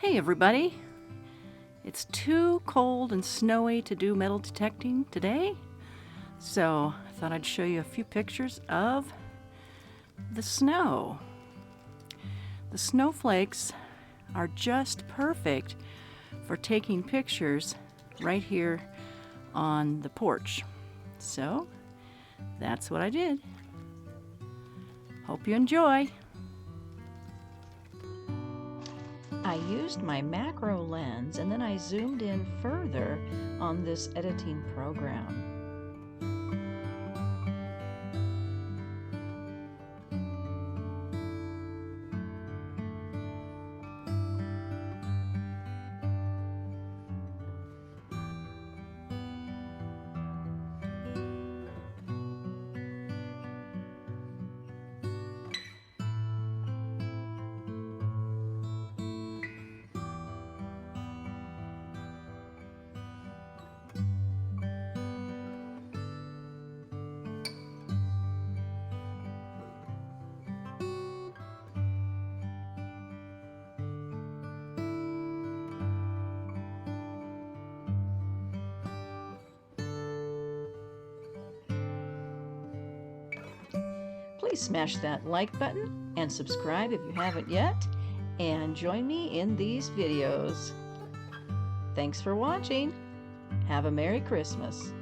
Hey everybody! It's too cold and snowy to do metal detecting today, so I thought I'd show you a few pictures of the snow. The snowflakes are just perfect for taking pictures right here on the porch. So that's what I did. Hope you enjoy. I used my macro lens and then I zoomed in further on this editing program. Please smash that like button and subscribe if you haven't yet, and join me in these videos. Thanks for watching. Have a Merry Christmas.